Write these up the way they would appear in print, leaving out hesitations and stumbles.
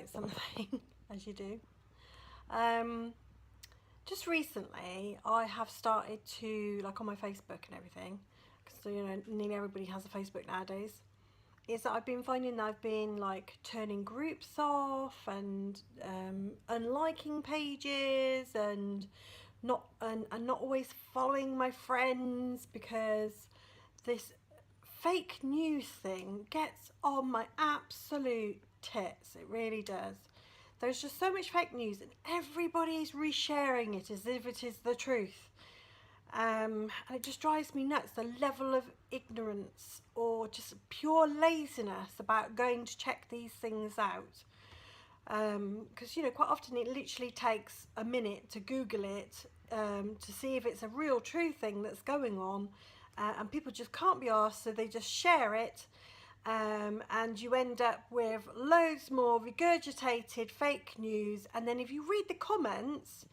about something, as you do. Just recently, I have started to, like on my Facebook and everything, because nearly everybody has a Facebook nowadays, is that I've been finding that I've been like turning groups off and unliking pages and not always following my friends, because this fake news thing gets on my absolute tits. It really does. There's just so much fake news and everybody's resharing it as if it is the truth. And it just drives me nuts, the level of ignorance or just pure laziness about going to check these things out. Because quite often it literally takes a minute to Google it, to see if it's a real true thing that's going on, and people just can't be asked, so they just share it, and you end up with loads more regurgitated fake news. And then if you read the comments,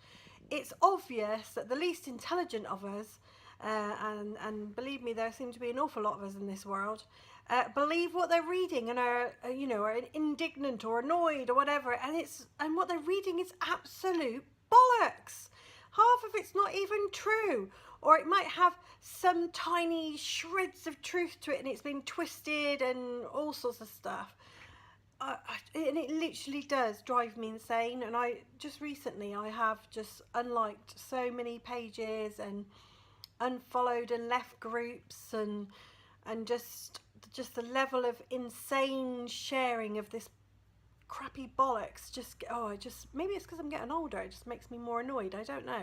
it's obvious that the least intelligent of us, and believe me, there seem to be an awful lot of us in this world, believe what they're reading and are indignant or annoyed or whatever, and what they're reading is absolute bollocks. Half of it's not even true, or it might have some tiny shreds of truth to it and it's been twisted and all sorts of stuff. And it literally does drive me insane. And I just recently, I have just unliked so many pages and unfollowed and left groups, and just the level of insane sharing of this crappy bollocks maybe it's because I'm getting older, it just makes me more annoyed. I don't know.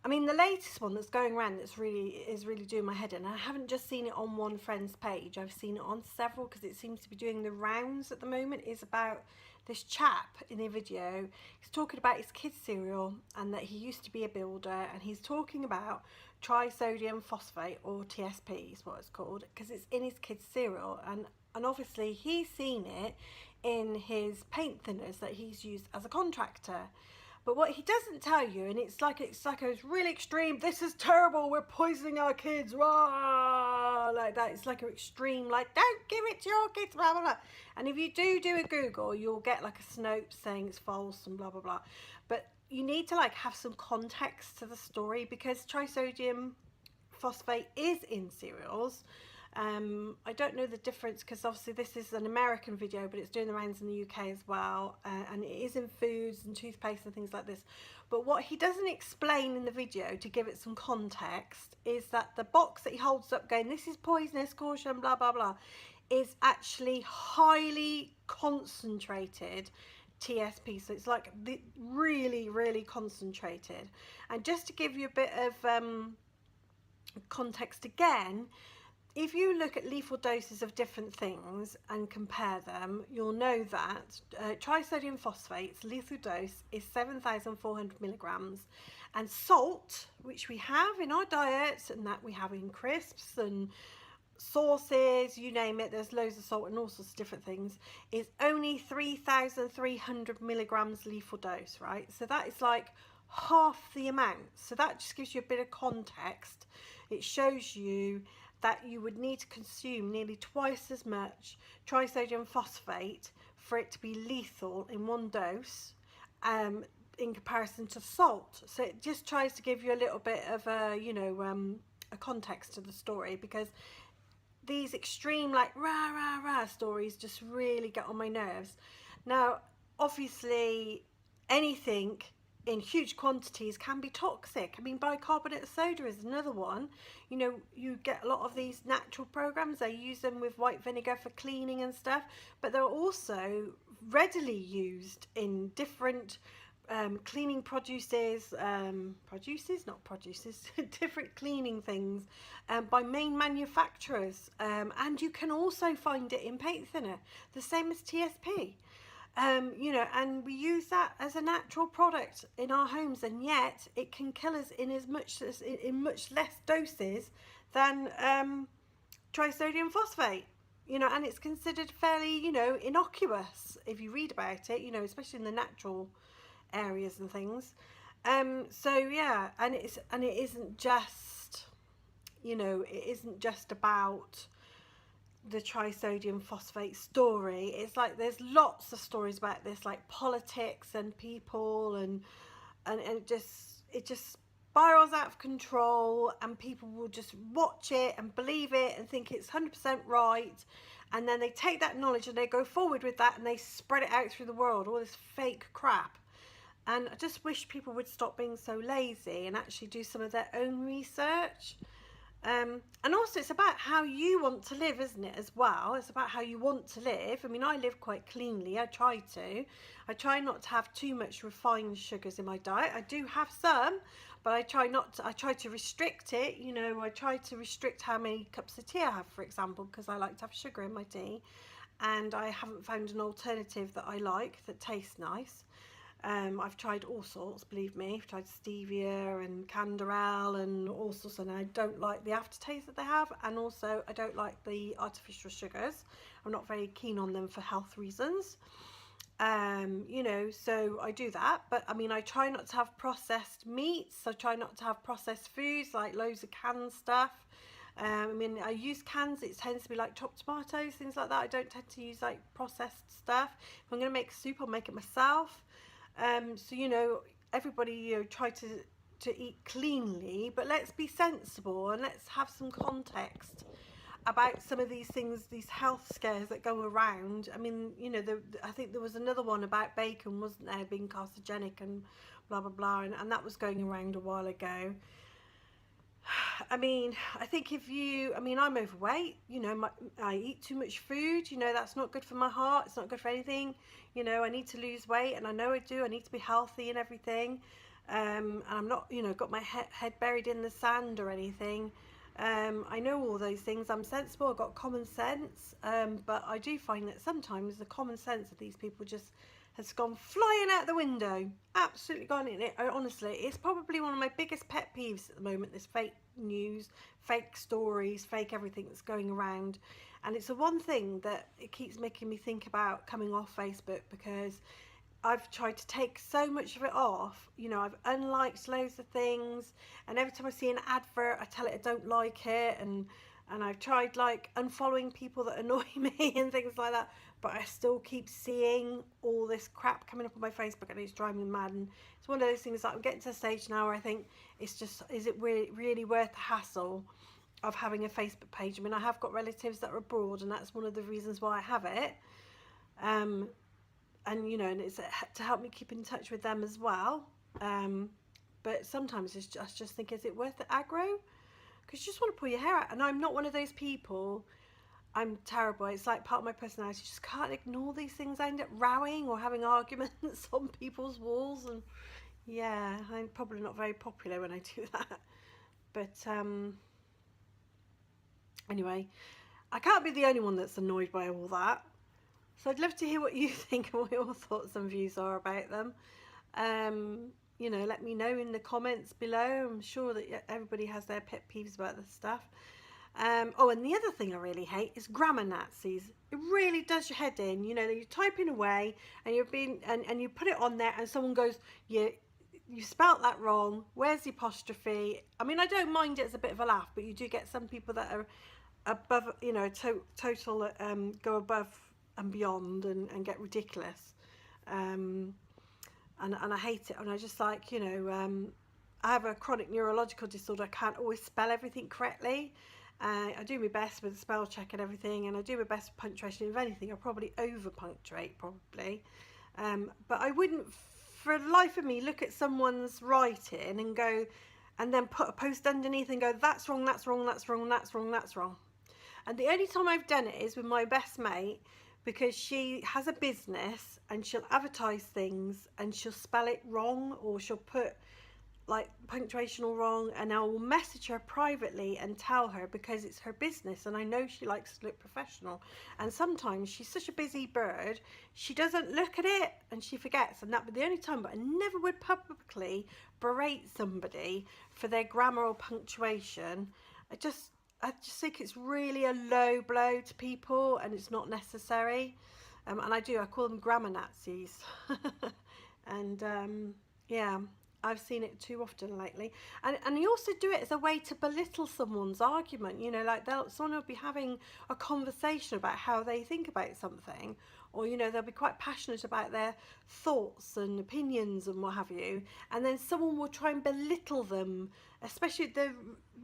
I mean, the latest one that's going around is really doing my head in. I haven't just seen it on one friend's page, I've seen it on several, because it seems to be doing the rounds at the moment. Is about this chap in the video. He's talking about his kids cereal and that he used to be a builder, and he's talking about trisodium phosphate, or TSP is what it's called, because it's in his kids cereal, and obviously he's seen it in his paint thinners that he's used as a contractor. But what he doesn't tell you, and it's like a really extreme, this is terrible, we're poisoning our kids, rah, like that. It's like an extreme, like, don't give it to your kids, blah, blah, blah. And if you do a Google, you'll get like a Snopes saying it's false and blah, blah, blah. But you need to like have some context to the story, because trisodium phosphate is in cereals. I don't know the difference, because obviously this is an American video, but it's doing the rounds in the UK as well, and it is in foods and toothpaste and things like this. But what he doesn't explain in the video, to give it some context, is that the box that he holds up going, this is poisonous, caution, blah blah blah, is actually highly concentrated TSP. So it's like really concentrated. And just to give you a bit of context again, if you look at lethal doses of different things and compare them, you'll know that trisodium phosphate's lethal dose is 7,400 milligrams, and salt, which we have in our diets and that we have in crisps and sauces, you name it, there's loads of salt and all sorts of different things, is only 3,300 milligrams lethal dose, right? So that is like half the amount. So that just gives you a bit of context. It shows you that you would need to consume nearly twice as much trisodium phosphate for it to be lethal in one dose, in comparison to salt. So it just tries to give you a little bit of a context to the story, because these extreme like rah stories just really get on my nerves. Now obviously anything in huge quantities can be toxic. I mean, bicarbonate of soda is another one. You get a lot of these natural programs, they use them with white vinegar for cleaning and stuff, but they're also readily used in different cleaning different cleaning things by main manufacturers, and you can also find it in paint thinner, the same as TSP. And we use that as a natural product in our homes, and yet it can kill us in much less doses than trisodium phosphate. And it's considered fairly, innocuous if you read about it, especially in the natural areas and things. So yeah, and it isn't just, it isn't just about the trisodium phosphate story. It's like there's lots of stories about this, like politics and people, and it just spirals out of control, and people will just watch it and believe it and think it's 100% right, and then they take that knowledge and they go forward with that and they spread it out through the world, all this fake crap. And I just wish people would stop being so lazy and actually do some of their own research. And also it's about how you want to live, isn't it, as well? It's about how you want to live. I mean, I live quite cleanly. I try not to have too much refined sugars in my diet. I do have some, but I try to restrict it. You know, I try to restrict how many cups of tea I have, for example, because I like to have sugar in my tea, and I haven't found an alternative that I like that tastes nice. I've tried all sorts, believe me. I've tried stevia and canderel and all sorts, and I don't like the aftertaste that they have, and also I don't like the artificial sugars. I'm not very keen on them for health reasons. You know, so I do that, but I mean, I try not to have processed meats. I try not to have processed foods, like loads of canned stuff. I mean, I use cans. It tends to be like chopped tomatoes, things like that. I don't tend to use like processed stuff. If I'm going to make soup, I'll make it myself. So, you know, everybody, you know, try to eat cleanly, but let's be sensible and let's have some context about some of these things, these health scares that go around. I mean, you know, I think there was another one about bacon, wasn't there, being carcinogenic and blah, blah, blah, and that was going around a while ago. I mean, I think I'm overweight, you know, I eat too much food, you know, that's not good for my heart, it's not good for anything, you know, I need to lose weight, and I know I do, I need to be healthy and everything, and I'm not, you know, got my head buried in the sand or anything. I know all those things, I'm sensible, I've got common sense, but I do find that sometimes the common sense of these people just has gone flying out the window. Absolutely gone in it. Honestly, it's probably one of my biggest pet peeves at the moment, this fake news, fake stories, fake everything that's going around. And it's the one thing that it keeps making me think about coming off Facebook, because I've tried to take so much of it off. You know, I've unliked loads of things, and every time I see an advert, I tell it I don't like it, and I've tried like unfollowing people that annoy me and things like that, but I still keep seeing all this crap coming up on my Facebook, and it's driving me mad. And it's one of those things that I'm getting to a stage now where I think it's just, is it really worth the hassle of having a Facebook page? I mean, I have got relatives that are abroad, and that's one of the reasons why I have it. And you know, and it's to help me keep in touch with them as well. But sometimes I just think, is it worth the aggro? Because you just want to pull your hair out, and I'm not one of those people. I'm terrible. It's like part of my personality. You just can't ignore these things. I end up rowing or having arguments on people's walls, and yeah, I'm probably not very popular when I do that. But anyway, I can't be the only one that's annoyed by all that. So I'd love to hear what you think and what your thoughts and views are about them. You know, let me know in the comments below. I'm sure that everybody has their pet peeves about this stuff. Oh, and the other thing I really hate is grammar Nazis. It really does your head in. You know, you're typing away and and you put it on there, and someone goes, you spelt that wrong. Where's the apostrophe? I mean, I don't mind it as a bit of a laugh, but you do get some people that are above, you know, total go above and beyond and get ridiculous. And I hate it. And I just like, you know, I have a chronic neurological disorder. I can't always spell everything correctly. I do my best with spell check and everything, and I do my best with punctuation. If anything, I probably over punctuate, probably. But I wouldn't, for the life of me, look at someone's writing and go, and then put a post underneath and go, that's wrong, that's wrong, that's wrong, that's wrong, that's wrong. And the only time I've done it is with my best mate, because she has a business and she'll advertise things and she'll spell it wrong, or she'll put like punctuation all wrong, and I will message her privately and tell her, because it's her business and I know she likes to look professional, and sometimes she's such a busy bird, she doesn't look at it and she forgets, and that would be the only time. But I never would publicly berate somebody for their grammar or punctuation. I just think it's really a low blow to people, and it's not necessary. And I call them grammar Nazis. And yeah, I've seen it too often lately. And you also do it as a way to belittle someone's argument. You know, like someone will be having a conversation about how they think about something, or, you know, they'll be quite passionate about their thoughts and opinions and what have you, and then someone will try and belittle them, especially the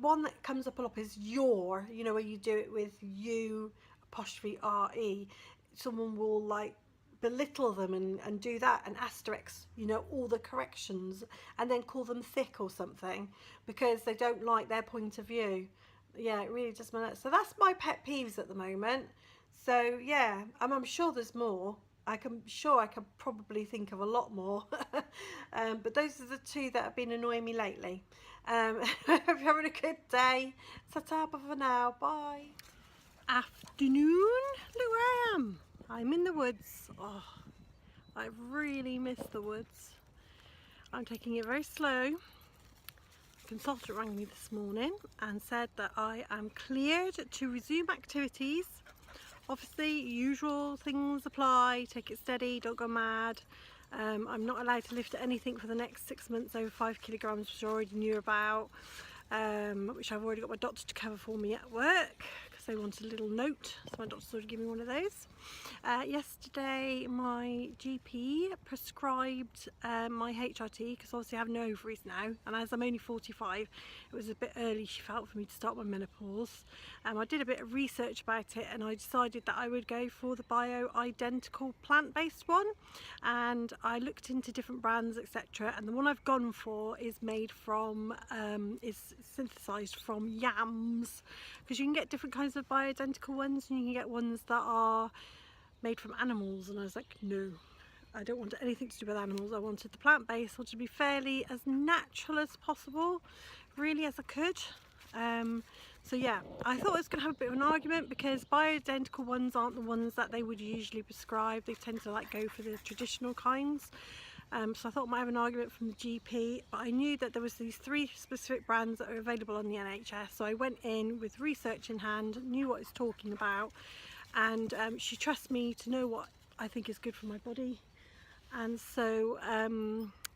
one that comes up a lot is your, you know, where you do it with you apostrophe re. Someone will like belittle them and do that and asterisk, you know, all the corrections, and then call them thick or something because they don't like their point of view. Yeah, it really just matters. So that's my pet peeves at the moment. So yeah, I'm sure there's more. I can probably think of a lot more. But those are the two that have been annoying me lately. Hope you're having a good day. Ta-ta for now. Bye. Afternoon. Look where I am. I'm in the woods. Oh, I really miss the woods. I'm taking it very slow. The consultant rang me this morning and said that I am cleared to resume activities. Obviously, usual things apply. Take it steady, don't go mad. I'm not allowed to lift anything for the next 6 months over 5 kilograms, which I already knew about, which I've already got my doctor to cover for me at work. They wanted a little note, so my doctor sort of gave me one of those. Yesterday my GP prescribed my HRT, because obviously I have no ovaries now, and as I'm only 45 it was a bit early, she felt, for me to start my menopause. I did a bit of research about it and I decided that I would go for the bio-identical plant-based one, and I looked into different brands, etc., and the one I've gone for is made from is synthesized from yams, because you can get different kinds of bio-identical ones and you can get ones that are made from animals, and I was like, no, I don't want anything to do with animals. I wanted the plant-based, I wanted to be fairly as natural as possible, really, as I could. So yeah, I thought I was going to have a bit of an argument because bio-identical ones aren't the ones that they would usually prescribe. They tend to like go for the traditional kinds. So I thought I might have an argument from the GP, but I knew that there was these 3 specific brands that are available on the NHS, so I went in with research in hand, knew what it's talking about, and she trusts me to know what I think is good for my body, and so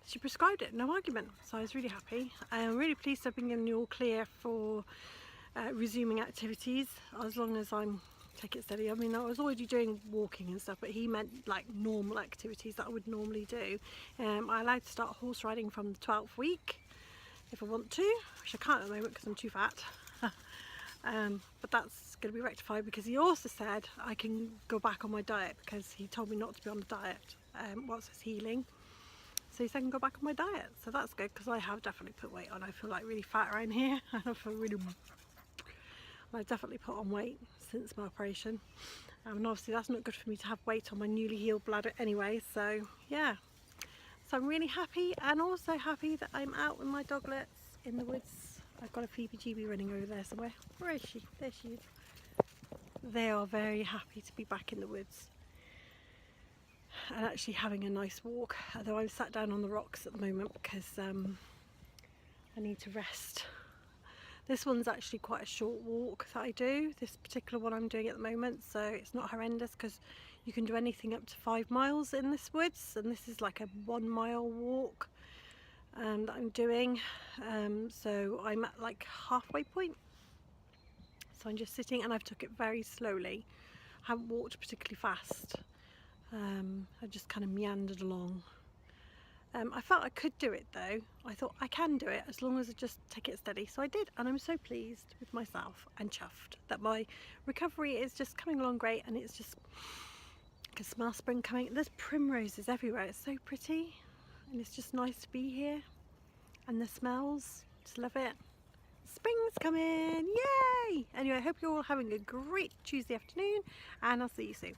she prescribed it, no argument. So I was really happy. I'm really pleased I've been given the all clear for resuming activities, as long as I'm take it steady. I mean, I was already doing walking and stuff, but he meant like normal activities that I would normally do. I'm allowed to start horse riding from the 12th week if I want to, which I can't at the moment because I'm too fat. But that's going to be rectified because he also said I can go back on my diet, because he told me not to be on the diet whilst it's healing. So he said I can go back on my diet, so that's good, because I have definitely put weight on. I feel like really fat around here. I feel really... I've definitely put on weight since my operation, and obviously that's not good for me to have weight on my newly healed bladder anyway, so yeah. So I'm really happy, and also happy that I'm out with my doglets in the woods. I've got a Phoebe GB running over there somewhere. Where is she? There she is. They are very happy to be back in the woods and actually having a nice walk, although I'm sat down on the rocks at the moment because I need to rest. This one's actually quite a short walk that I do, this particular one I'm doing at the moment, so it's not horrendous because you can do anything up to 5 miles in this woods, and this is like a 1 mile walk that I'm doing. So I'm at like halfway point, so I'm just sitting, and I've took it very slowly. I haven't walked particularly fast. I just kind of meandered along. I felt I could do it though. I thought I can do it as long as I just take it steady. So I did, and I'm so pleased with myself and chuffed that my recovery is just coming along great, and it's just, I can smell spring coming. There's primroses everywhere. It's so pretty, and it's just nice to be here. And the smells, just love it. Spring's coming, yay! Anyway, I hope you're all having a great Tuesday afternoon, and I'll see you soon.